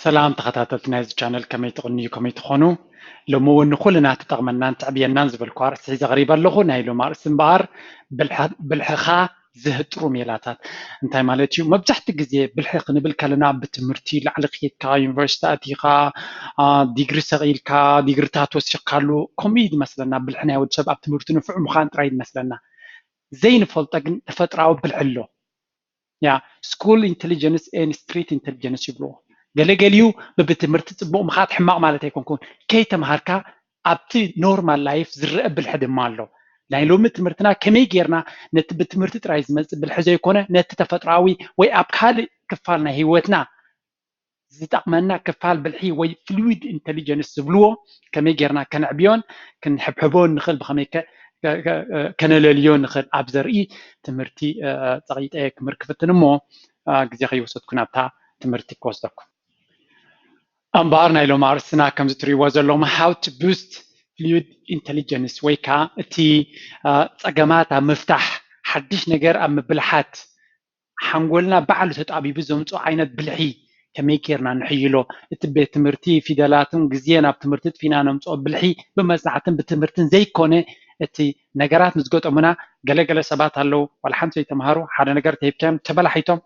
سلام تخطات نايز channel كمي تغني كمي تخونو لمو نخلنا تطغمنا نتعبينا نزبل كوار سيزا غريبا لغو نايلو مارس مبار بالحخا زهترو ميلاتات انتاي مالتيو مبزحت جزي بالحق نبل كلنا بتمرتي لعلقيت كا يونيفرسيتي كا ديجري سغيل كا ديجري تاتوس شقالو كوميد مثلا بالحنا ود شباب تمرتو نفع مخان ترايد مثلا زين فلطق تفتراو بالحلو يا سكول انتليجنس ان ستريت انتليجنس يبلو قاليو ببتمرت تبو مخات حماق مالتي يكون كي تمهاركا ابتي نورمال لايف زرق بالحد مالو لان لو متمرتنا كمي غيرنا نت بتمرت ترايز مز بالحزه يكون نت تفطراوي وي ابكال كفالنا هيوتنا زتقمنا كفال بالحي وي فلويد انتليجنس بلو كمي غيرنا كنعبيون كنحبحبون نخل بخميكه كنلليون نخل ابزرئي تمرتي صغيت كمركفتنمو غزي خيوسدكم ابتا تمرتي كوسدكم أمبارنا إلو مارسنا كم زتري وزلهم how to boost fluid intelligence ويكا تي تجمعات مفتاح حدش نجار أم بلحات حنقولنا بعل تتعبي بزوم عينت بلحي كميكيرنا نحيلو تبي تمرتي في دلاتهم جزينا بتمرتت فينا نمصو بلحي بمزعتن بتمرتن زي كونه تي نجارات مزجوت أمنا جل سبات هلو والحمد لله تمهارو حدا نجار تهيب كام تبلا حيتم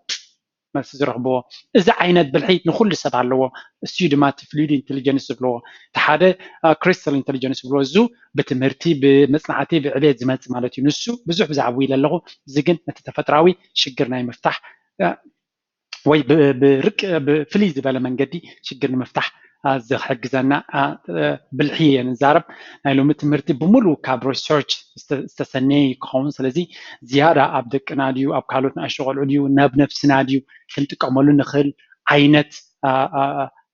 ما تزرغبو إذا عينت بالحيط نخل سبع لو ستوديومات فلويد انتليجنس بلو تحدى كريستال انتليجنس بلو زو بتمرتي بمصنعتي بعليه زمات مالتي نسو بزح بزعوي للغو زقن نتتفتراوي شجرنا مفتاح وي برك بفليز بلا منقدي شجرنا مفتاح زخ حجزنا بالحيه نزارب نايلو متمرتي بملو كاب ريسيرش استسني كون سلازي زياده ابدك ناديو اب كالوتنا اشغل عليو ناب نفس ناديو كنتقملو نخل عينت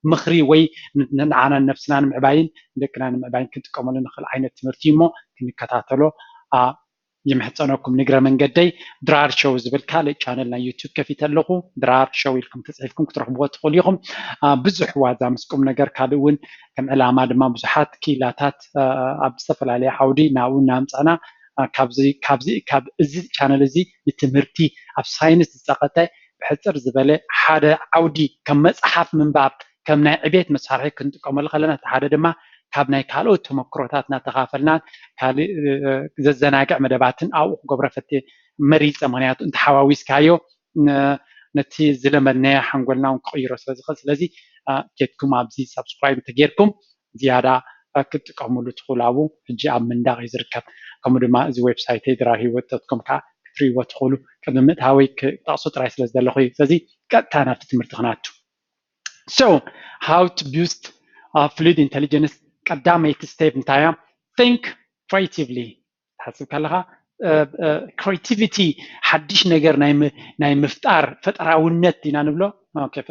مخري وي نعانا نفسنا معباين دكنا معباين كنتقملو نخل عينت تمرتيمو كنكتاتلو يمحصنكم نقرا من قدي درار شو زبل كالي channel يوتيوب كفيت لكم درار شو لكم تسعيفكم ترحبوا تقوليهم بزح واذا مسكم نقر كالون كم علامه دما بزحات كيلاتات ابستفل عليه حودي ناو نامصنا كابزي كاب ازي channel ازي بتمرتي اب ساينس تسقطه بحصر زبله حدا عودي كم مصحف منباب كم ناي عبيت مسارح كنتقمل خلنا حدا دما ካብ ናይ ካልኦት ተመክሮታት እናተኻፈልና ካልእ ዘዘናግዕ መደባትን ኣብኡ ክገብሮ ፈትየ መሪፀ ምክንያቱ እንተሓዋዊስካዮ ነቲ ዝለመድናዮ ሓንጎልና እውን ክቅይሮ ስለዝኽእል ስለዚ ኬትኩም ኣብዚ ሰብስክራይብ እንተጌርኩም ዝያዳ ክትጥቀምሉ ትኽእሉ ኣብኡ ሕጂ ኣብ ምንዳቕ እዩ ዝርከብ ከምኡ ድማ እዚ ዌብሳይተይ ድራር ሂወት ዶትኮም ከዓ ክትርእይዎ ትኽእሉ ቅድሚ ምእታወይ ክጠቕሶ ጥራይ ስለ ዘለኹ እዩ ስለዚ ቀጥታ ናብቲ ትምህርቲ ክናቱ so how to boost fluid intelligence قداميت ستيب نتايا think creatively حسب كلها creativity حدش نجار ناي مفتار فتراونت دينا نبلو اوكي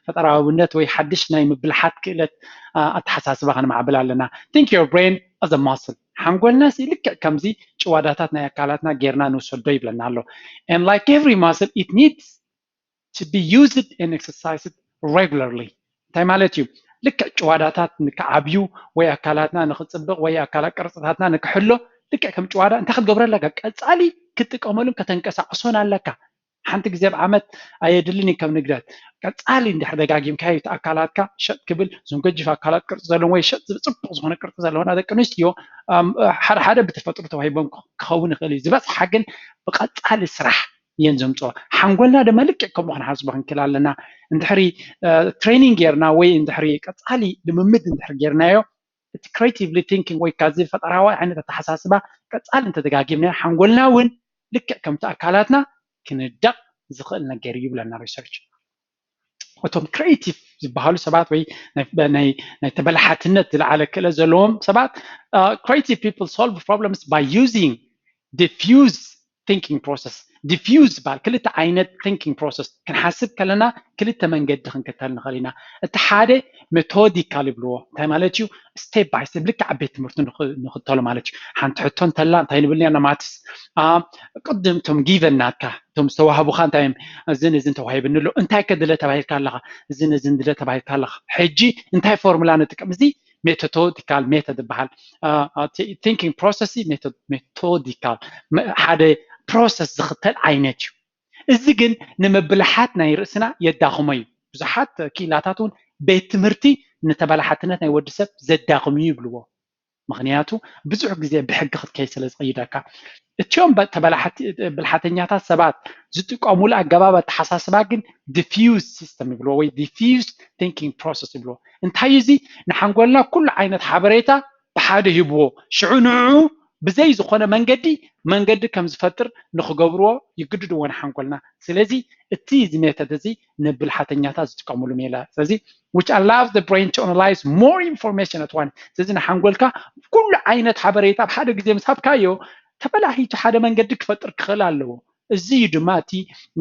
فتراونت وي حدش ناي مبلحات كلت اتحساسبها انا مع بلالنا think your brain as a muscle حنقول ناس لك كمزي ጨዋዳታትና ያካላትና ጌርና ንወሰዶ ይብለና አሎ and like every muscle it needs to be used and exercised regularly እንታይ ማለት እዩ ልክ ጨዋዳታት ንከዓብዩ ወይ አካላትና ንክጽብቅ ወይ አካላት ቅርጽታትና ንክሕሎ ልክ ከም ጨዋዳ እንታይ ክትገብረላ ቀጻሊ ክትጥቀመሉን ከተንቀሳቅሶን ኣለካ ሓንቲ ግዜ ብዓመት ኣየድልኒ ከም ንግዳት ቀጻሊ እንደደጋጊምካ ኣካላትካ ሸጥ ክብል ዝንገጅፍ ኣካላት ቅርጽ ዘለዎም ወይ ሸጥ ዝጽብቅ ዝኾነ ቅርጽ ዘለዎና ደቂ ኣንስትዮ ሓደ ብተፈጥሮ ተዋሂቦም ክኸውን ይኽእል እዩ ዝበፅሓ ግን ብቀጻሊ ስራሕ ينزمتو حنقولنا ده ملك كم احنا حسبهم كلالنا اندحري تريننج يرنا وي اندحري قصالي لممد اندحر يرنايو creatively thinking وي كازي فتراوا عند تحساسبه قصال انت دغاغيمنا حنقولنا ون لك كم تاكلاتنا كندق زخل ነገር ይብለና ሪሰርች ወቶም ክሬቲቭ ዝበሃሉ ሰባት ወይ ናይ ተበላሓትነት ዝለዓለ ክእለ ዘለዎም ሰባት creative people solve problems by using diffuse thinking process diffuse بال كلتا عينت thinking process كنحسب كلنا كلتا منقد خنكتل نخلينا التحادي methodical بلو تاي مالتيو step by step لك عبيت مرتون نخطلو مالتيو حنتحطون تلا تاي نبلي انا ماتس قدمتم given ناتكا تم استوهبو خان تايم زين توهيب نلو انتاي كدله تبايلكا لها زين دله تبايلكا لها حجي انتاي فورمولا نتقم زي methodical method بحال thinking process methodical حدا process زختل عينتيو እዚ ግን ንምብልሓት ናይ ርእስና የዳኹመ እዩ ብዙሓት ኪላታቱን ቤት ትምህርቲ ንተበላሕትነት ናይ ወዲ ሰብ ዘዳኽም እዩ ይብልዎ ምክንያቱ ብዙሕ ግዜ ብሕጊ ክትከይ ስለ ዝቀይደካ እቲኦም ተበላሕቲ ብልሓተኛታት ሰባት ዝጥቀሙሉ ኣገባብ ኣተሓሳስባ ግን ዲፊውዝ ሲስተም ይብልዎ ወይ ዲፊውዝ ቲንኪንግ ፕሮሰስ ይብልዎ እንታይ እዚ ንሓንጎልና ኩሉ ዓይነት ሓበሬታ ብሓደ ሂብዎ ሽዑ ንዑ ብዘይ ዝኾነ መንገዲ ከም ዝፈጥር ንክገብርዎ ይግድድዎ ንሓንጎልና ስለዚ እቲ እዚ ሜተድ እዚ ንብልሓተኛታት ዝጥቀሙሉ ሜላ ስለዚ which allows the brain to analyze more information at once ስለዚ ንሓንጎልካ ኩሉ ዓይነት ሓበሬታ ብሓደ ግዜ ምስሃብካዮ ተበላሂቱ ሓደ መንገዲ ክፈጥር ክኽእል ኣለዎ እዚ ድማ እቲ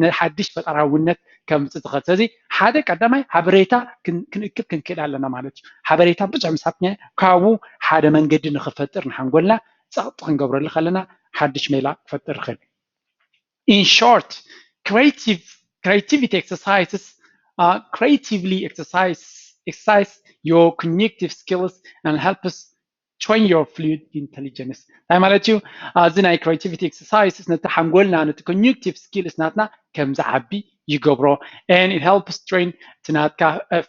ንሓድሽ ፈጠራውነት ከም ዝትኸል ስለዚ ሓደ ቀዳማይ ሓበሬታ ክንእክብ ክንክእል ኣለና ማለት እዩ ሓበሬታ ብዙሕ ምስሃብኛ ካብኡ ሓደ መንገዲ ንክፈጥር ንሓንጎልና ጸቕጥ ክንገብረሉ ከለና ሓድሽ ሜላ ክፈጥር ይኽእል in short creativity exercises creatively exercise your cognitive skills and help us train your fluid intelligence እንታይ ማለት እዩ እዚ ናይ creativity exercises ነቲ ሓንጎልና ነቲ cognitive skills ናትና ከም ዝዓቢ ይገብሮ and it helps train ትናትካ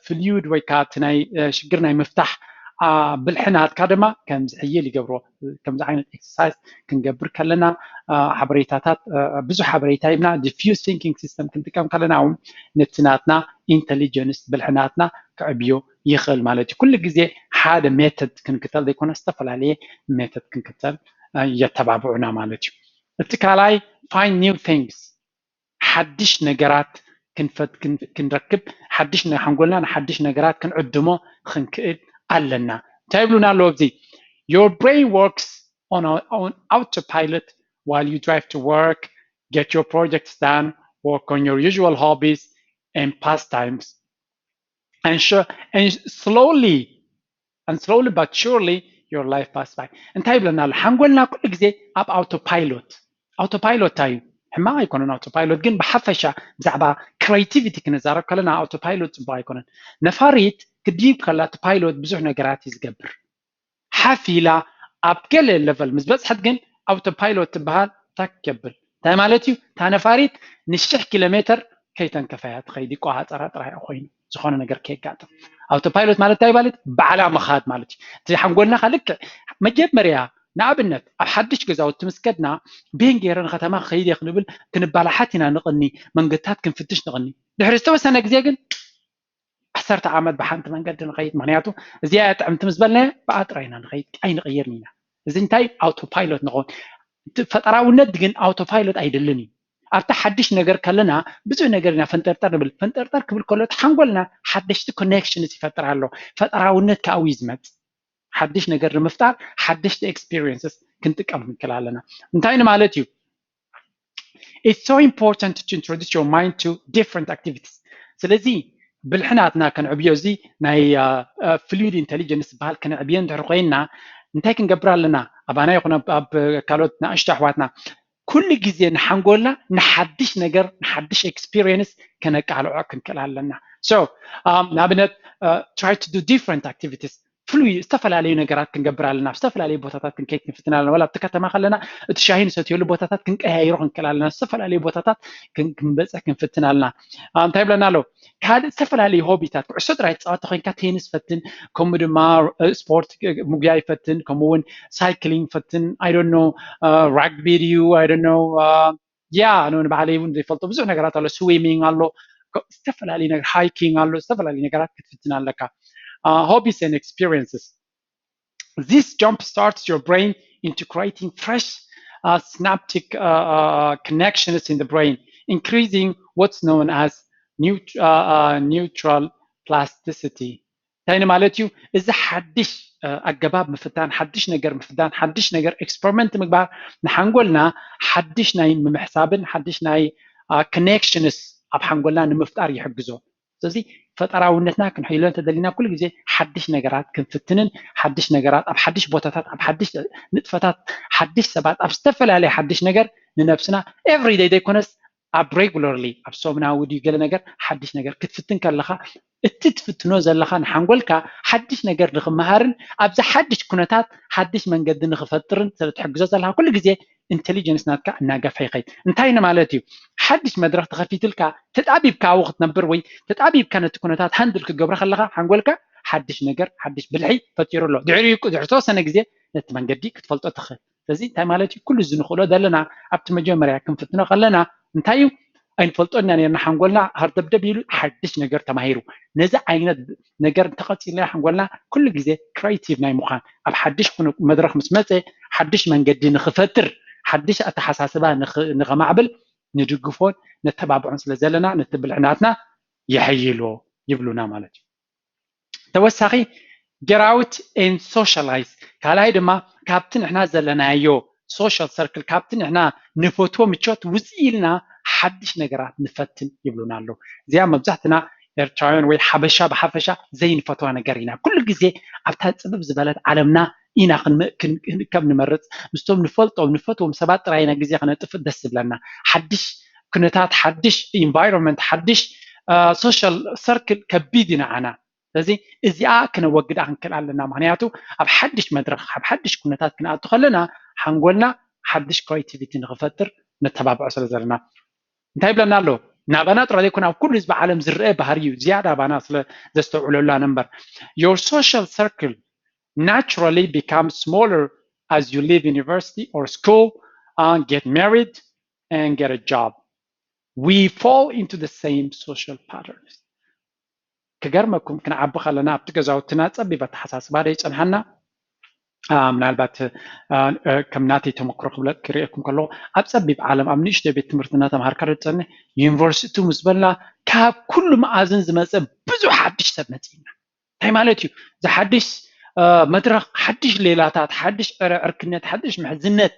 fluid ወይ ከዓ እቲ ናይ ሽግር ናይ ምፍታሕ ብልሕናትካ ድማ ከም ዝሕይል ይገብሮ ከምዚ ዓይነት ኤክሰርሳይዝ ክንገብር ከለና ሓበሬታታት ብዙሕ ሓበሬታ ይብና ዲፊውዝ ቲንኪንግ ሲስተም ክንጥቀም ከለና እውን ነቲ ናትና ኢንተሊጀንስ ብልሕናትና ክዕብዮ ይኽእል ማለት እዩ ኩሉ ግዜ ሓደ ሜተድ ክንክተል ዘይኮነ ዝተፈላለየ ሜተድ ክንክተል የተባብዑና ማለት እዩ እቲ ካልኣይ find new things ሓድሽ ነገራት ክንረክብ ሓድሽ ሓንጎልና ንሓድሽ ነገራት ክንዕድሞ ክንክእል ኣለና ታይብሉና ኣሎ እዚ your brain works on autopilot while you drive to work get your projects done work on your usual hobbies and pastimes and slowly but surely your life passes by እንታይብሉና ኣሎ ሓንጎልና ኩሉ ግዜ ኣብ autopilot ታዩ ሕማቅ ኣይኮነን autopilot ግን ብሓፈሻ ብዛዕባ creativity ክንዛረብ ከለና autopilot ጽቡቅ ኣይኮነን ነፋሪት ክዲብ ከላ ፓይሎት ብዙሕ ነገራት ይዝገብር ሓፊላ ኣብ ገለ ሌቨል ምስ በፅሐት ግን autopilot ትበሃል ተከብል እንታይ ማለት እዩ ታነፋሪት ንሽሕ ኪሎ ሜትር ከይተንከፈያ ትኸይድ ቋሃፀራ ጥራይ ኮይኑ ዝኾነ ነገር ከይጋጥም autopilot ማለት እንታይ ማለት ባዕላ መኻድ ማለት እዩ እቲ ሓንጎልና ካልክ መጀመርያ ንኣብነት ኣብ ሓድሽ ገዛውቲ ምስከድና ቤን ገይረን ከተማ ከይድ ክንብል ክንባላሓት ኢና ንቕኒ መንገድታት ክንፍትሽ ንቕኒ ድሕሪ ዝተወሰነ ግዜ ግን 10 ዓመት ብሓንቲ መንገዲ ንኸይድ ምክንያቱ እዚኣ ጥዕምቲ ምስ በልና ብኣጥራይና ንኸይድ ኣይንቕየርን ኢና እዚ እንታይ autopilot ንኾን ፈጠራውነት ግን autopilot ኣይደልን እዩ ኣብታ ሓድሽ ነገር ከለና ብዙሕ ነገር ኢና ፈንጠርጠር ንብል ፈንጠርጠር ክብል ከሎ ሓንጎልና ሓድሽቲ ኮኔክሽንስ ይፈጥር ኣሎ ፈጠራውነት ካብኡ ዝመጽ ሓድሽ ነገር ንምፍጣር ሓድሽቲ ኤክስፒሪየንስስ ክንጥቀም ንክእል ኣለና እንታይ ማለት እዩ it's so important to introduce your mind to different activities ስለዚ ብልሕናትና ክንዕብዮ እዚ ናይ fluid intelligence በሃል ክንዕብዮ እንድሕር ኮይና እንታይ ክንገብር ኣለና ኣባና ይኹን ኣብ ካልኦት ንኣሽቱ ኣሕዋትና ኩሉ ግዜ ንሓንጎልና ንሓድሽ ነገር ንሓድሽ ኤክስፒሪየንስ ከነቃልዖ ክንክእል ኣለና so ንኣብነት try to do different activities ፍሉይ ዝተፈላለዩ ነገራት ክንገብር ኣለና ዝተፈላለዩ ቦታታት ክንከይድ ክንፍትና ኣለና ወላ ኣብቲ ከተማ ከለና እቲ ሻሂ ንሰትየሉ ቦታታት ክንቀያይሮ ክንክእል ኣለና ዝተፈላለዩ ቦታታት ክንበፅሕ ክንፍትና ኣለና እንታይ ብለና ኣሎ ካልእ ዝተፈላለዩ ሆቢታት ኩዕሶ ጥራይ ትፃወት ኮይንካ ቴኒስ ፈትን ከምኡ ድማ ስፖርት ሙግያ ይፈትን ከምኡ እውን ሳይክሊንግ ፈትን I don't know rugby I don't know ነው ንባዕለይ እውን ዘይፈልጦ ብዙሕ ነገራት ኣሎ ስዊሚንግ ኣሎ ዝተፈላለዩ ነገር ሃይኪንግ ኣሎ ዝተፈላለዩ ነገራት ክትፍትና ኣለካ hobbies and experiences. This jump starts your brain into creating fresh synaptic connections in the brain, increasing what's known as neutral plasticity. تاني مالتيو إذا حدش أجاباب مفتان حدش نجار مفتان حدش نجار experiment مقبار نحنقولنا حدش ناي محسابن حدش ناي connections أب حنقولنا نمفتار يحجزون. ስለዚህ ፈጠራውነትና ክንሕይሎን ተደሊና ኩሉ ግዜ ሓድሽ ነገራት ክንፍትንን ሓድሽ ነገራት ኣብ ሓድሽ ቦታታት ኣብ ሓድሽ ንጥፈታት ሓድሽ ሰባት ኣብ ዝተፈላለዩ ሓድሽ ነገር ንነብስና every day ዘይኮነስ ኣብ regularly ኣብ ሶምናዊ ድዩ ገለ ነገር ሓድሽ ነገር ክትፍትን ከለኻ እቲ ትፍትኖ ዘለኻ ንሓንጎልካ ሓድሽ ነገር ንኽመሃርን ኣብዛ ሓድሽ ኩነታት ሓድሽ መንገዲ ንኽፈጥርን ስለትሕግዞ ዘለኻ ኩሉ ግዜ intelligence ناتك ناقف هيخيد انتهينا مالتي حدش مدرك تخفيتلك تتعبيبك وقت نبر وي تتعبيب كانت تكونتات هندلك جبر خلها حنقولك حدش نجر حدش بالحي فتيرو له دعيرو سنة جزء نتمنجديك تفلتو تخ ስለዚህ እንታይ ማለት እዩ ኩሉ ዝንኽእሎ ዘለና ኣብቲ መጀመርያ ክንፍትኖ ከለና እንታይ እዩ ኣይንፈልጦና ነርና ሓንጎልና ሃርደብደብ ኢሉ ሓድሽ ነገር ተማሂሩ ነዚ ዓይነት ነገር ተቐፂልና ሓንጎልና ኩሉ ግዜ ክሬቲቭ ናይ ምዃን ኣብ ሓድሽ መድረክ ምስ መፀ ሓድሽ መንገዲ ንኽፈጥር ሓድሽ ኣተሓሳስባ ንኸማዕብል ንድግፎን ነተባብዖን ስለ ዘለና ነቲ ብልዕናትና ይሕይሎ ይብሉና ማለት እዩ ተወሳኺ get out and socialize ካልኣይ ድማ ካብቲ ንሕና ዘለናዮ ሶሻል ሰርክል ካብቲ ንሕና ንፈትዎ ምቾት ውፅኢልና ሓድሽ ነገራት ንፈትን ይብሉና ኣሎ እዚኣ መብዛሕትና ኤርትራውያን ወይ ሓበሻ ብሓፈሻ ዘይንፈትዋ ነገር ኢና ኩሉ ግዜ ኣብታ ፅብብ ዝበለት ዓለምና ኢና ክንከም ንመርፅ ምስቶም ንፈልጦም ንፈትዎም ሰባት ጥራይና ግዜ ክነጥፍ ደስ ዝብለና ሓድሽ ኩነታት ሓድሽ ኢንቫይሮንመንት ሓድሽ ሶሻል ሰርክል ከቢድ ኢና ዓና ስለዚህ እዚኣ ክነወግዳ ክንክእል ኣለና ምክንያቱ ኣብ ሓድሽ መድረክ ኣብ ሓድሽ ኩነታት ክንኣቱ ከለና ሓንጎልና ሓድሽ ክሬቲቪቲ ንኽፈጥር ነተባብዖ ስለ ዘለና እንታይ ይብለና ኣሎ ናባና ጥራ ዘይኮነ ኣብ ኩሉ ህዝቢ ዓለም ዝርአ ባህሪ እዩ ዝያዳ ባና ስለ ዘስተውዕለሉ ነበር your social circle naturally becomes smaller as you leave university or school and get married and get a job we fall into the same social patterns كجرمكم كنا عبّ خلنا بتجزاو تناصب بتحساس بعد يصنحنا ምናልባት ከምናቲ ተመክሮ ክብለጥ ክሪአኩም ከሎ ኣብ ፀቢብ ዓለም ኣብ ንእሽተ ቤት ትምህርትና ተምሃርካ ዝፀንሕ ዩኒቨርሲቲ ምስ በልና ካብ ኩሉ መኣዝን ዝመፀ ብዙሕ ሓድሽ ሰብ መፂና እንታይ ማለት እዩ ዝሓድሽ መድረክ ሓድሽ ሌላታት ሓድሽ ዕርክነት ሓድሽ ምሕዝነት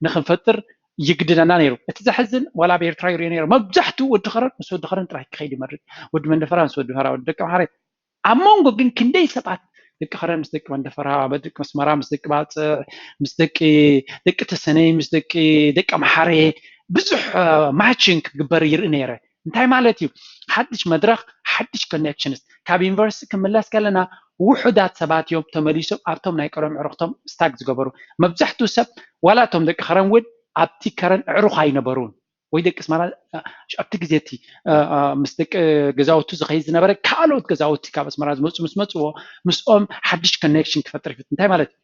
ንኽንፈጥር ይግድደና ነይሩ እቲ ዘሕዝን ወላ ብኤርትራ ይርአ ነይሩ መብዛሕትኡ ወዲ ኸረን ምስ ወዲ ኸረን ጥራይ ክኸይድ ይመርጥ ወዲ መንደፈራ ምስ ወዲ ፈራ ወዲ ደቂ መሓረ ኣብ መንጎ ግን ክንደይ ሰባት ደቂ ኸረን ምስ ደቂ መንደፈራ በደቂ መስመራ ምስ ደቂ ባፅዕ ምስ ደቂ ተሰነይ ምስ ደቂ መሓረ ብዙሕ ማችንግ ክግበር ይርኢ ነይረ እንታይ ማለት እዩ ሓድሽ መድረክ ሓድሽ ኮኔክሽንስ ካብ ዩኒቨርሲቲ ክምለስ ከለና ውሑዳት ሰባት እዮም ተመሊሶም ኣብቶም ናይ ቀረም ዕሩኽቶም ስታክ ዝገበሩ መብዛሕትኡ ሰብ ዋላ እቶም ደቂ ኸረን እውን ኣብቲ ከረን ዕሩኽ ኣይነበሩን ወይ ደቂ ስማራ ኣብቲ ግዜቲ ምስ ደቂ ገዛውቲ ዝኸይድ ዝነበረ ካልኦት ገዛውቲ ካብ ስማራ ዝመፁ ምስ መፅዎ ምስኦም ሓድሽ ኮኔክሽን ክፈጥር ይፍት እንታይ ማለት እዩ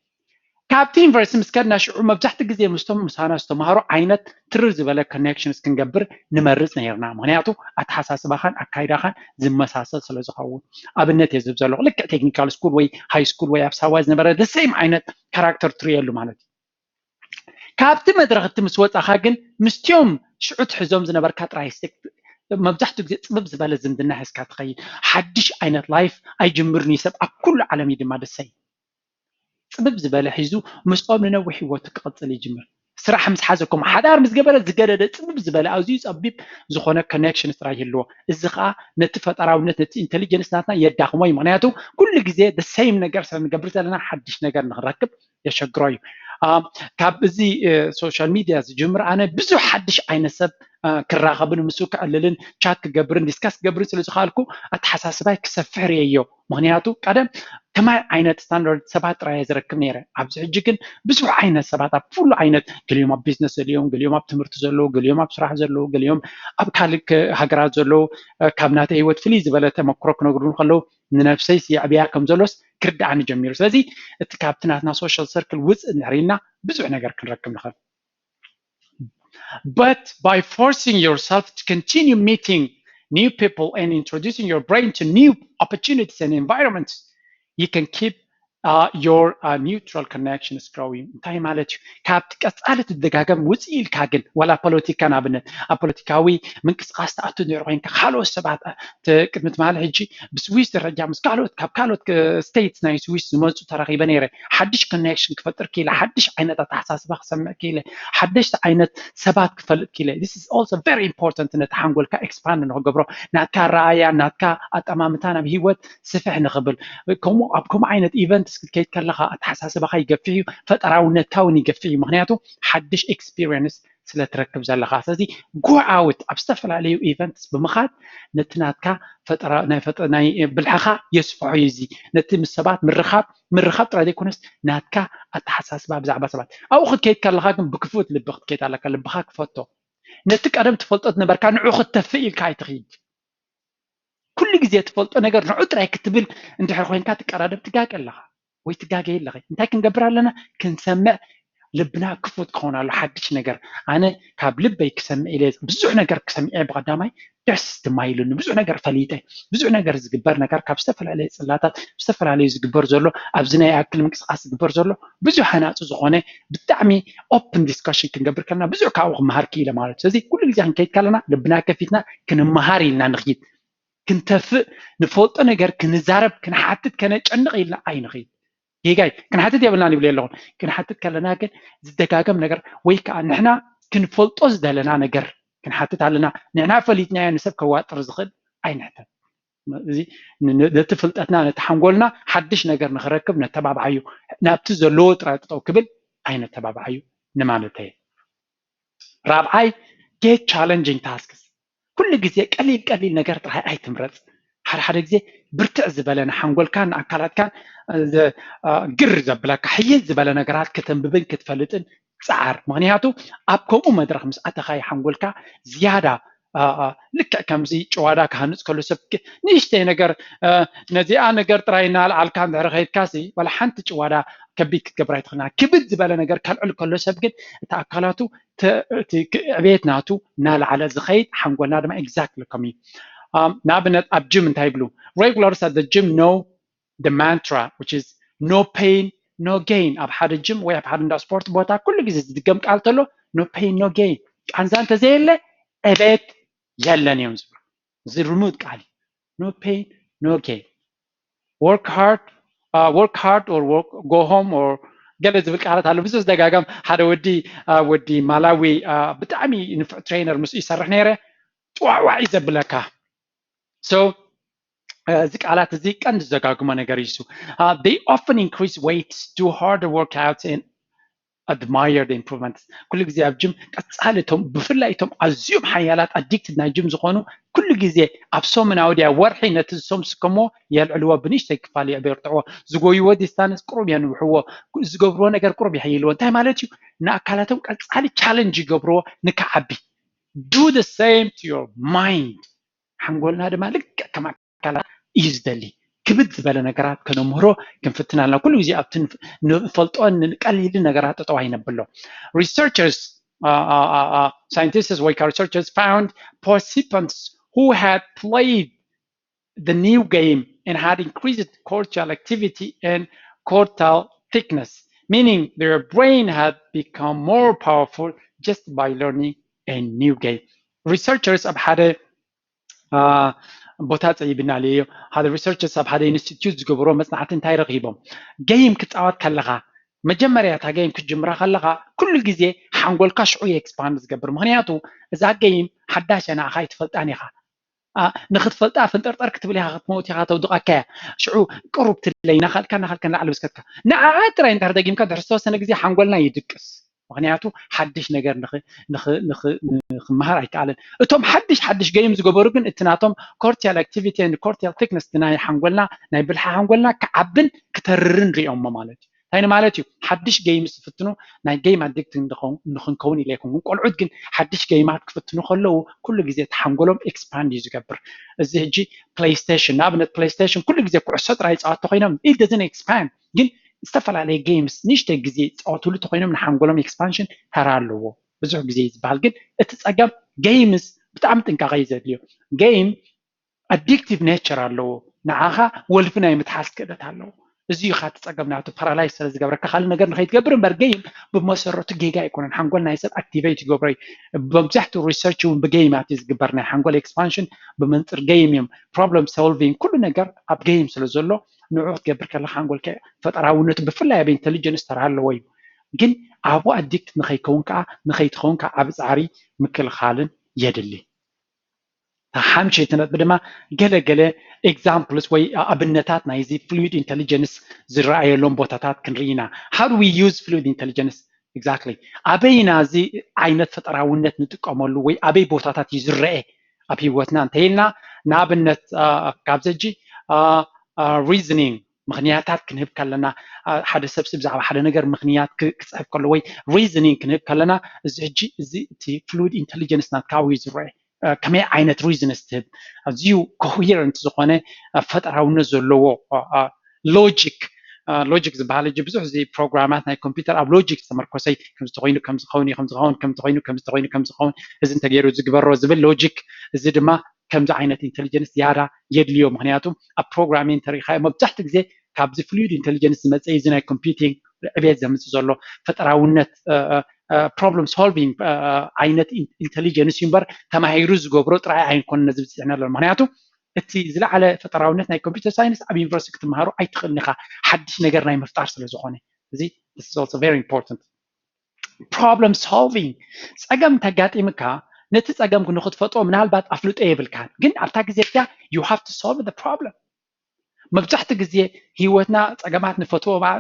ካብቲ ዩኒቨርሲቲ ምስ ከድና ሽዑ መብዛሕትኡ ግዜ ምስቶም ምሳና ዝተምሃሩ ዓይነት ትርር ዝበለ ኮኔክሽንስ ክንገብር ንመርፅ ነይርና ምክንያቱ ኣተሓሳስባኻን ኣካይዳኻን ዝመሳሰል ስለ ዝኸውን ኣብነት እየ ዝብ ዘለኹ ልክዕ ቴክኒካል ስኩል ወይ ሃይ ስኩል ወይ ኣብ ሳዋ ዝነበረ ደሴም ዓይነት ካራክተር ትርየሉ ማለት እዩ ካብቲ መድረክ እቲ ምስ ወፃኻ ግን ምስቲኦም ሽዑ ትሕዞም ዝነበርካ ጥራይ መብዛሕትኡ ግዜ ፅብብ ዝበለ ዝምድና ሒዝካ ትኸይድ ሓድሽ ዓይነት ላይፍ ኣይጅምርን እዩ ሰብ ኣብ ኩሉ ዓለም እዩ ድማ ደሰይ ፅብብ ዝበለ ሒዙ ምስኦም ንነዊሕ ሂወቱ ክቕፅል ይጅምር ስራሕ ምስ ሓዘኩም ሓዳር ምስ ገበረ ዝገደደ ፅብብ ዝበለ ኣዝዩ ፀቢብ ዝኾነ ኮኔክሽን ጥራይ ይህልዎ እዚ ከዓ ነቲ ፈጠራውነት ነቲ ኢንተሊጀንስ ናትና የዳኽሞ እዩ ምክንያቱ ኩሉ ግዜ ደሰይም ነገር ስለንገብር ዘለና ሓድሽ ነገር ንኽንረክብ የሸግሮ እዩ ካብ እዚ ሶሻል ሚድያ ዝጅምር ኣነ ብዙሕ ሓድሽ ዓይነት ሰብ ክራኸብን ምስ ክዕልልን ቻት ክገብርን ዲስካስ ክገብርን ስለ ዝኸኣልኩ ኣተሓሳስባይ ክሰፍሕ ርየዮ ምክንያቱ ቀደም ከማይ ዓይነት ስታንዳርድ ሰባት ጥራይ ዝረክብ ነይረ ኣብዚ ሕጂ ግን ብዙሕ ዓይነት ሰባት ኣብ ኩሉ ዓይነት ገሊኦም ኣብ ቢዝነስ ዘለዎም ገሊኦም ኣብ ትምህርቲ ዘለዉ ገሊኦም ኣብ ስራሕ ዘለዉ ገሊኦም ኣብ ካልእ ሃገራት ዘለዉ ካብ ናተይ ሂወት ፍልይ ዝበለ ተመክሮ ክነግሩን ከለዉ ንነፍሰይ ሲዕብያ ከም ዘሎስ ክርዳዕኒ ጀሚሩ ስለዚ እቲ ካብቲ ናትና ሶሻል ሰርክል ውፅእ ንሕሪና ብዙሕ ነገር ክንረክብ ንኽእል but by forcing yourself to continue meeting new people and introducing your brain to new opportunities and environments you can keep your neutral connection is growing እንታይ ማለት እዩ ካብቲ ቀፃለት ደጋገም ውፅእ ኢልካ ግን ዋላ ፖለቲካ ናብነት ኣብ ፖለቲካዊ ምንቅስቃስ ተኣቱ ነይሩ ኮይንካ ካልኦት ሰባት ቅድሚ ትማል ሕጂ ብስዊስ ደረጃ ምስ ካብ ካልኦት ስቴትስ ናይ ስዊስ ዝመፁ ተራኺበ ነይረ ሓድሽ ኮኔክሽን ክፈጥር ክኢለ ሓድሽ ዓይነት ኣተሓሳስባ ክሰምዕ ክኢለ ሓደሽቲ ዓይነት ሰባት ክፈልጥ ክኢለ this is also very important ነቲ ሓንጎልካ ኤክስፓንድ ንክገብሮ ናትካ ረኣያ ናትካ ኣጠማምታ ናብ ሂወት ስፍሕ ንኽብል ከምኡ ኣብ ከምኡ ዓይነት ኢቨንት ክትከይድ ከለኻ ኣተሓሳስባኻ ይገፍዕ እዩ ፈጠራውነትካ እውን ይገፍዕ እዩ ምክንያቱ ሓድሽ ኤክስፒሪየንስ ስለትረክብ ዘለኻ ስለዚ go out ኣብ ዝተፈላለዩ ኢቨንትስ ብምኻድ ነቲ ናትካ ፈጠራ ናይ ብልሕኻ የስፍሖ እዩ እዚ ነቲ ምስ ሰባት ምርኻብ ጥራይ ዘይኮነስ ናትካ ኣተሓሳስባ ብዛዕባ ሰባት ኣብኡ ክትከይድ ከለኻ ግን ብክፉት ልቢ ክትከይድ ኣለካ ልብኻ ክፈቶ ነቲ ቀደም ትፈልጦ ነበርካ ንዑ ክትተፍእ ኢልካ ኣይትኸይድ ኩሉ ግዜ ትፈልጦ ነገር ንዑ ጥራይ ክትብል እንድሕር ኮንካ ትቀዳደም ትጋገ ኣለኻ ወይ ትጋገይ ኣለኻ እንታይ ክንገብር ኣለና ክንሰምዕ ልብና ክፉት ክኾን ኣሎ ሓድሽ ነገር ኣነ ካብ ልበይ ክሰምዕ ኢለ ብዙሕ ነገር ክሰምዕ ብቀዳማይ ደስ ትማይሉኒ ብዙሕ ነገር ፈሊጠ ብዙሕ ነገር ዝግበር ነገር ካብ ዝተፈላለዩ ፅላታት ዝተፈላለዩ ዝግበር ዘሎ ኣብዚ ናይ ኣክል ምንቅስቃስ ዝግበር ዘሎ ብዙሕ ሃናፁ ዝኾነ ብጣዕሚ ኦፕን ዲስከሽን ክንገብር ከለና ብዙሕ ካብኡ ክመሃር ክኢለ ማለት ስለዚ ኩሉ ግዜ ክንከይድ ከለና ልብና ከፊትና ክንመሃር ኢልና ንኽይድ ክንተፍእ ንፈልጦ ነገር ክንዛረብ ክንሓትት ከነጨንቕ ኢልና ኣይንኽይድ ጌጋይ ክንሓትት የብልና ንብል ኣለኹ ክንሓትት ከለና ግን ዝደጋገም ነገር ወይ ከዓ ንሕና ክንፈልጦ ዝደለና ነገር ክንሓትት ኣለና ንሕና ፈሊጥናዮ ንሰብ ከዋጥር ዝኽእል ኣይንሕተን እዚ ነቲ ፍልጠትና ነቲ ሓንጎልና ሓድሽ ነገር ንኽረክብ ነተባብዓዩ ናብቲ ዘለዎ ጥራይ ጠጠው ክብል ኣይነተባብዓዩ ንማለት እየ ራብዓይ get challenging tasks ኩሉ ግዜ ቀሊል ነገር ጥራይ ኣይትምረፅ ሓደ ግዜ ብርትዕ ዝበለና ሓንጎልካን ኣካላትካን ግር ዘብለካ ሕይል ዝበለ ነገራት ከተንብብን ክትፈልጥን ፃዓር ምክንያቱ ኣብ ከምኡ መድረክ ምስ ኣተኻይ ሓንጎልካ ዝያዳ ልክዕ ከምዚ ጨዋዳ ክሃንፅ ከሎ ሰብ ንእሽተይ ነገር ነዚኣ ነገር ጥራይ እናልዓልካ እንድሕር ከይድካሲ ወላ ሓንቲ ጨዋዳ ከቢድ ክትገብራ ይትኽእልና ክብድ ዝበለ ነገር ካልዕል ከሎ ሰብ ግን እቲ ኣካላቱ ዕብየት ናቱ እናልዓለ ዝኸይድ ሓንጎልና ድማ ኤግዛክትሊ ከምኡ ንኣብነት ኣብ ጅም እንታይ ይብሉ regulars at the gym know the mantra which is no pain no gain ኣብ ሓደ ጅም ወይ ኣብ ሓደ እንዳ ስፖርት ቦታ ኩሉ ግዜ ዝድገም ቃል ተሎ no pain no gain ቃንዛ እንተዘየለ ዕብየት የለን እዮም ዝብሉ እዚ ርሙድ ቃል no pain no gain work hard or go home or ገለ ዝብል ቃላት ኣሎ ብዙሕ ዝደጋገም ሓደ ወዲ ማላዊ ብጣዕሚ ንፍዕ ትሬነር ምስ ይሰርሕ ነይረ ጥዋዕዋዕ ይዘብለካ so እዚ ቃላት እዚ ቀንዲ ዘጋግሞ ነገር እዩ they often increase weights do harder workouts and admire the improvements ኩሉ ግዜ ኣብ ጅም ቀፃልቶም ብፍላይ እቶም ኣዝዮም ሓያላት addicted ናይ ጅም ዝኾኑ ኩሉ ግዜ ኣብ ሶምና ወዲያ ወርሒ ነቲ ዝሰምስከሞ የልዕልዎ ብንእሽተይ ክፋል የበርትዕዎ ዝጎይዎ ዲስታንስ ቁሩብ የንውሕዎ ዝገብርዎ ነገር ቁሩብ ይሕይልዎ እንታይ ማለት እዩ ንኣካላቶም ቀፃሊ ቻለንጅ ይገብርዎ ንክዓቢ do the same to your mind ሓንጎልና ድማ ልክዕ ከም ኣካላት እዩ ዝደሊ ክብድ ዝበለ ነገራት ከነምህሮ ክንፍትና ኣለና ኩሉ ግዜ ኣብቲ ንፈልጦን ንቀሊል ነገራት ጠጠው ኣይነብሎ scientists ወይ researchers found participants who had played the new game and had increased cortical activity and cortical thickness meaning their brain had become more powerful just by learning a new game researchers ኣብ ሓደ ቦታ ፀይብና ለዮ ሓደ ሪሰርቸርስ ኣብ ሓደ ኢንስቲትዩት ዝገብሮ መፅናዕቲ እንታይ ረኺቦም ጌም ክትፃወት ከለኻ መጀመርያ እታ ጌም ክትጅምራ ከለኻ ኩሉ ግዜ ሓንጎልካ ሽዑ ኤክስፓንድ ዝገብር ምክንያቱ እዛ ጌም ሓዳሽ ናኻ ይትፈልጣን ኢኻ ንክትፈልጣ ፍንጠርጠር ክትብል ኢኻ ክትመውት ኢኻ ተውድቐካ ሽዑ ቅሩብ ትለይ ናኻልካ ላዕሊ ብስከትካ ንዓዓ ጥራይ እንድሕር ደጊምካ ድሕሪ ዝተወሰነ ግዜ ሓንጎልና ይድቅስ ምክንያቱ ሓድሽ ነገር ንኽመሃር ኣይከኣለን እቶም ሓድሽ ጌም ዝገበሩ ግን እቲ ናቶም ኮርቲያል ኣክቲቪቲ and cortical thickness ናይ ሓንጎልና ናይ ብልሓ ሓንጎልና ክዓብን ክተርርን ሪኦሞ ማለት እዩ እንታይ ማለት እዩ ሓድሽ ጌም ዝፍትኑ ናይ ጌም ኣዲክት ንኽንከውን ኢለ ይኹን ቆልዑት ግን ሓድሽ ጌማት ክፍትኑ ከለዉ ኩሉ ግዜ ተሓንጎሎም ኤክስፓንድ እዩ ዝገብር እዚ ሕጂ ፕሌይስቴሽን ንኣብነት ፕሌይስቴሽን ኩሉ ግዜ ኩዕሶ ጥራይ ፀዋቱ ኮይኖም it doesn't expand ግን ዝተፈላለዩ ጌምስ ንእሽተይ ግዜ ፀወትሉ ኮይኖም ንሓንጎሎም ኤክስፓንሽን ተራ ኣለዎ ብዙሕ ግዜ ዝበሃል ግን እቲ ፀገም ጌምስ ብጣዕሚ ጥንቃቐ እዩ ዘድልዮ ጌም ኣዲክቲቭ ኔቸር ኣለዎ ንዓኻ ወልፊ ናይ ምትሓዝ ክእለት ኣለዎ እዚ ኢኻ ትፀገም ናቱ ፓራላይዝ ስለ ዝገብረካ ካልእ ነገር ንኸይትገብር እምበር ጌም ብመሰረቱ ጌጋ ኣይኮነን ሓንጎል ናይ ሰብ ኣክቲቬት ይገብሮ ብመብዛሕትኡ ሪሰርች እውን ብጌማት እዩ ዝግበር ናይ ሓንጎል ኤክስፓንሽን ብመንፅር ጌም እዮም ፕሮብለም ሶልቪንግ ኩሉ ነገር ኣብ ጌም ስለ ዘሎ ንዑ ክትገብር ከለካ ሓንጎልካ ፈጠራውነቱ ብፍላይ ኣብ ኢንተሊጀንስ ተራ ኣለዎ እዩ ግን ኣብኡ ኣዲክት ንኸይትኸውን ከዓ ኣብ ፃዕሪ ምክልኻልን የድሊ ሓምሸይቲ ነጥቢ ድማ ገለገለ ኤግዛምፕልስ ወይ ኣብነታት ናይዚ ፍሉይድ ኢንተሊጀንስ ዝረኣየሎም ቦታታት ክንርኢ ኢና how do we use fluid intelligence exactly أبينا زي عينة فتراونت نتقاملو وي أبي بوتاتات يزرعه أبي وتنا انتهينا نابنت كابزجي reasoning مخنياتات كنهب كلنا حدا سبسب زعما حدا نجر مخنيات كتصحب كله وي reasoning كنهب كلنا زي تي fluid intelligence نتكاوي يزرعه كمية عينة reasons تهب زيو coherent زخانة فتراونت زلوا logic لوجيك زبالة جبزوح زي برنامجات ناي كمبيوتر أو لوجيك تمركزي كم تغينو كم تخوني كم تغون كم تغينو كم تغينو كم تخون إذا أنت جيرو زجبر زبل لوجيك إذا دما كم زعينة intelligence يارا يدليو مهنياتهم البرنامج تاريخي ما بتحتاج زي كابز fluid intelligence مثلا إذا ناي computing أبيت زمن تزولو فتراونت problem solving عينة intelligence ينبر كما هيروز جبرو ترى عين كون نزل سعنا للمهنياتهم أنتي زلا على فتراونت ناي كمبيوتر ساينس أبي يونيفرسيتي تمهارو أي تخلنيخا حدش نجر ناي مفتاح سلزخوني زي this is also very important problem solving سأجم تجات إمكا نتس أجم كنا خد فتوى من هالبات أفلوت أيبل كان جن أرتاح زيك you have to solve the problem ما بتحتاج زي هيوتنا أجمعت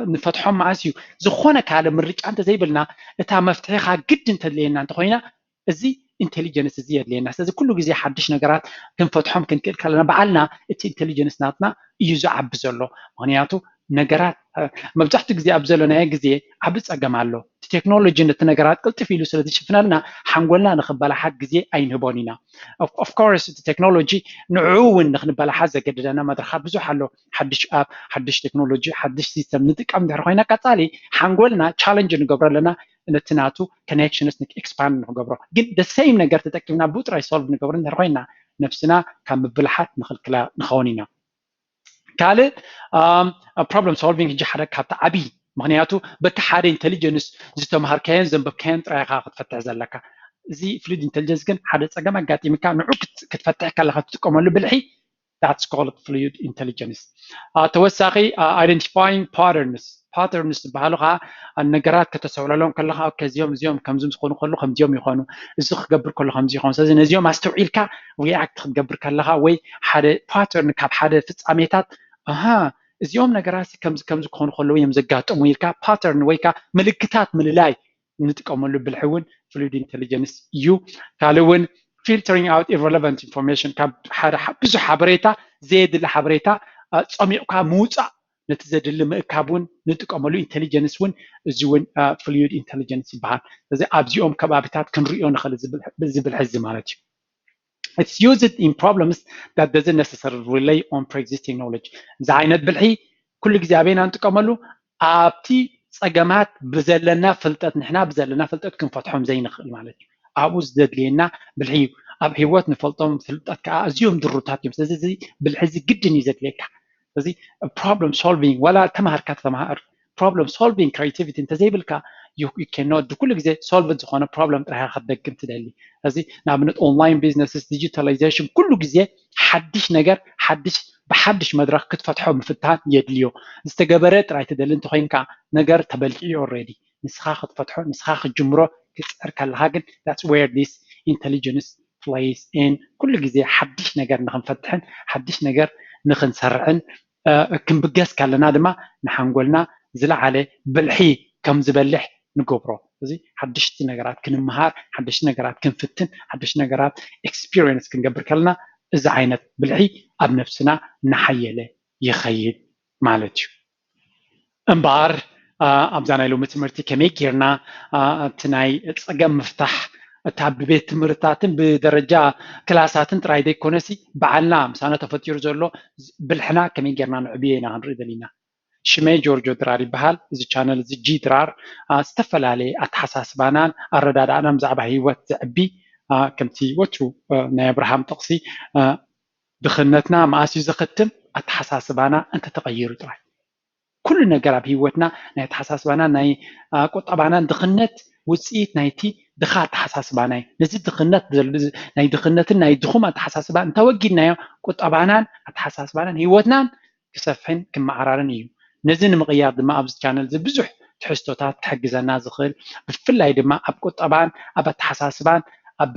نفتحهم مع سيو زخونة كله من ريك أنت زي بلنا إتها مفتاحها جدا تدلينا أنت خوينا زي intelligence زياد لنا هذا كله جزء حدش نجارات كن فتحهم كن كلنا بعلنا intelligence ناتنا يجوا عبزلو معناته نجارات ما بتحتاج زي عبزلو جزء عبز أجمعله التكنولوجيا نتنجارات قلت في له سلدي شفنا لنا حنقولنا نخبى حق جزء أين هبونينا of course التكنولوجي نعون نخبى حاجة كده أنا ما درخت بزو حلو حدش اب حدش تكنولوجي حدش سيستم نتك أم درخينا كتالي حنقولنا challenge نقبر لنا نتناتو connections نك expand نقبره جد the same نقدر تتكلمنا بوتراي solve نقبر درخينا نفسنا كم بلحات نخل كلا نخونينا كاله problem solving يجي حركة تعبي معناته بكحار intelligence زتمهر كان زنب كان ترايقة تفتح زلك زي fluid intelligence كان حدث أجمع قاتي مكان عقد كتفتح كلا تقوم له بالحي that's called fluid intelligence توسعي identifying patterns بحالها النجارات كتسول لهم كلها كزيوم زيوم كم زوم يخونوا كله خم زيوم يخونوا إذا قبر كله خم زيوم سازين زيوم استوعيل كا react قبر كلها وي حدا pattern كاب حدا فت عميتات زيوم نجارات كم يخونوا كله يمزجات ويلكا pattern ويكا ملكتات من اللاي نتقوم له بالحون fluid intelligence يو كالون filtering out irrelevant information كاب حدا بزح حبريتا زيد الحبريتا صميعك موصع نتزاد المكابون نتقاملو intelligence ون زون fluid intelligence يبقى زي أبزيوم كبابتات كنريو نخلي زبل حز مالتي it's used in problems that doesn't necessarily rely on pre-existing knowledge زعينت بالحي كل جزابين نتقاملو أبتي صجمات بزلنا فلتت نحنا بزلنا فلتت كنفتحهم زي نخل مالتي أبوز زاد لينا بالحي أب هيوات نفلتهم فلتت كأزيوم دروتات يمس زي بالحز جدا يزاد لك زي problem solving ولا تمهر كتمهر problem solving creativity انت زي بالك you cannot كل جزء solve زخانة problem راح أخذك كنت دالي زي نعمل online businesses digitalization كل جزء حدش نجار حدش بحدش مدرك كتفتحه مفتاح يدليو استجابرت راح تدلين تخين كا نجار تبلتي already نسخة فتحه نسخة جمرة كسر كالهاجن that's where this intelligence plays in كل جزء حدش نجار نخنفتحن حدش نجار نخنسرعن كم بجس كلنا دما نحنقولنا زلا عليه بالحي كم زبلح نقبره زي حدش نجارات كنمهار حدش نجارات كنفتن حدش نجارات experience كنقبر كلنا إذا عينت بالحي أب نفسنا نحيله يخيل مالتي أمبار أبزانا لو متمرتي كمي كيرنا تناي تسقم مفتاح تعبيت تمرتاتن بدرجة كلاساتن ترايدي كونسي بعلنا مسانا تفتير زولو بالحنا كمي جرنا نعبينا عن ريدلينا شمي جورجو دراري بحال زي channel زي جي درار استفل عليه أتحساس بانان الرداد أنا مزعبه هيوات زعبي كمتي وترو ناي إبراهام تقصي دخلنتنا ماسي زختم أتحساس بانا أنت تغير دراي كل نجار بهيوتنا ناي أتحساس بانا ناي قط بانا دخلنت وسيت نايتي دخات حساس باناي نزيد دخلنت ناي دخلنت ناي دخوم أتحساس بان توجدنا قط بانا أتحساس بانا هيوتنا كسفين كم عرارن يو نزين مغيار دما أبز channel زي بزح تحسوتات تحجزنا زخيل بفلا يدما أبقى طبعا أبى تحساسبان أب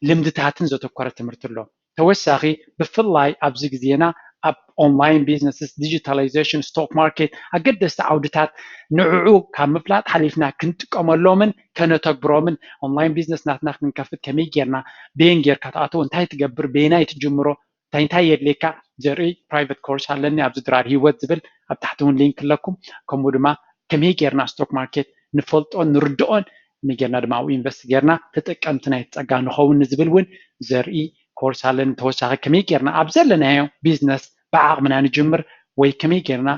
لمدتاتن زوت كورة تمرتلو توسعي بفلا أبز جزينا ኣብ ኦንላይን ቢዝነስስ ዲጂታላይዜሽን ስቶክ ማርኬት ኣገደስቲ ዓውድታት ንዕዑ ካብ ምፍላጥ ሓሊፍና ክንጥቀመሎምን ከነተግብሮምን ኦንላይን ቢዝነስ ናትና ክንከፍት ከመይ ጌርና ቤን ጌርካ ተኣትዎ እንታይ ትገብር ቤናይ ትጅምሮ እንታይ የድልየካ ዘርኢ ፕራይቬት ኮርስ ኣለኒ ኣብዚ ድራር ሂወት ዝብል ኣብ ታሕቲ እውን ሊንክ ኣለኩም ከምኡ ድማ ከመይ ጌርና ስቶክ ማርኬት ንፈልጦን ንርድኦን ከመይ ጌርና ድማ ኣብኡ ኢንቨስት ጌርና ተጠቀምቲ ናይ ፀጋ ንኸውን ዝብል እውን ዘርኢ ኮርስ ኣለኒ ተወሳኺ ከመይ ጌርና ኣብ ዘለናዮ ቢዝነስ ብዓቕምና ንጅምር ወይ ከመይ ጌርና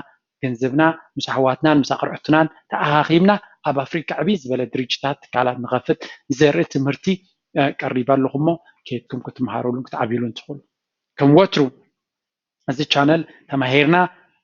ገንዘብና ምስ ኣሕዋትናን ምስ ኣቕርዕቱናን ተኣኻኺብና ኣብ ኣፍሪካ ዕብይ ዝበለ ድርጅታት ትካላት ንኸፍት ዘርኢ ትምህርቲ ቀሪበ ኣለኹ እሞ ከይድኩም ክትመሃሩሉን ክትዓብዩሉን ትኽእሉ ከም ወትሩ እዚ ቻነል ተማሂርና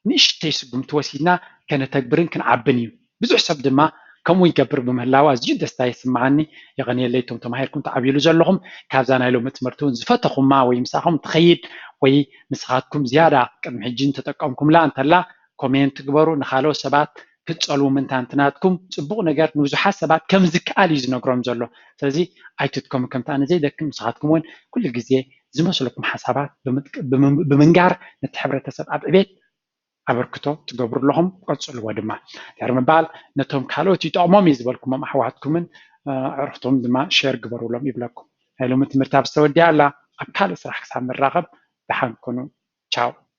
ንእሽተይ ስጉምቲ ወሲድና ከነተግብርን ክንዓብን እዩ ብዙሕ ሰብ ድማ ከምኡ ይገብር ብምህላው ኣዝዩ ደስታ ይስምዓኒ ይቐኒየለይ እቶም ተማሂርኩም ተዓብይሉ ዘለኹም ካብዛ ናይ ሎሚ ትምህርቲ እውን ዝፈተኹማ ወይ ምሳኹም ትኸይድ ወይ ንስኻትኩም ዝያዳ ቅድሚ ሕጂ ተጠቀምኩምላ እንተላ ኮሜንት ግበሩ ንኻልኦት ሰባት ክትፀልዉ ምንታንትናትኩም ፅቡቕ ነገር ንብዙሓት ሰባት ከም ዝከኣል እዩ ዝነግሮም ዘሎ ስለዚ ኣይትትከሙ ከምቲ ኣነ ዘይደክም ንስኻትኩም እውን ኩሉ ግዜ ዝመስለኩም ሓሳባት ብምንጋር ነቲ ሕብረተሰብ ኣብ ዕቤት ኣበርክቶ ትገብሩ ኣለኹም ቀፅልዎ ድማ ድሕሪ ምባል ነቶም ካልኦት ይጠቕሞም እዩ ዝበልኩሞም ኣሕዋትኩምን ኣዕርኽቶም ድማ ሼር ግበሩሎም ይብለኩም ናይ ሎሚ ትምህርቲ ኣብ ዝተወዲኣ ኣላ ኣብ ካልእ ስራሕ ክሳብ ንራኸብ ደሓን ኮኑ ቻው